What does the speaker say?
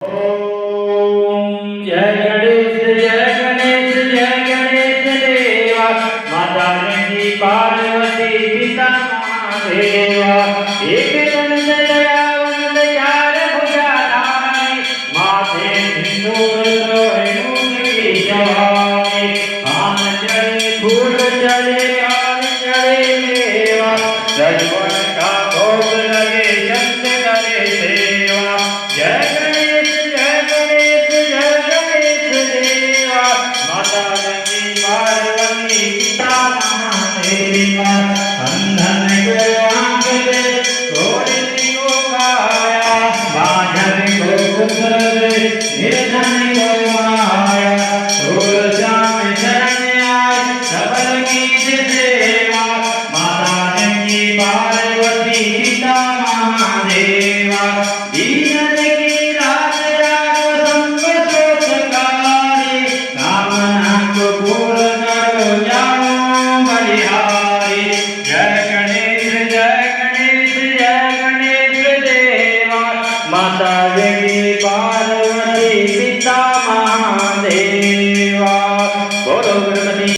ओम जय गणेश जय गणेश जय गणेश देवा माता गंगी पार्वती पिता महादेवा एक दंत दयावंत चार भुजाधारी माथे सिंदूर सोहे मुख की जवानी आम चढ़े फूल चढ़े हार चढ़े मेवा रजवन का भोग लगे चंद करे सेवा जय गणेश जय गणेश जय गणेश देवा माता गंगी पार्वती पिता महादेवा अंधन को आंख दे घोड़े को काया बाझल को पुत्र दे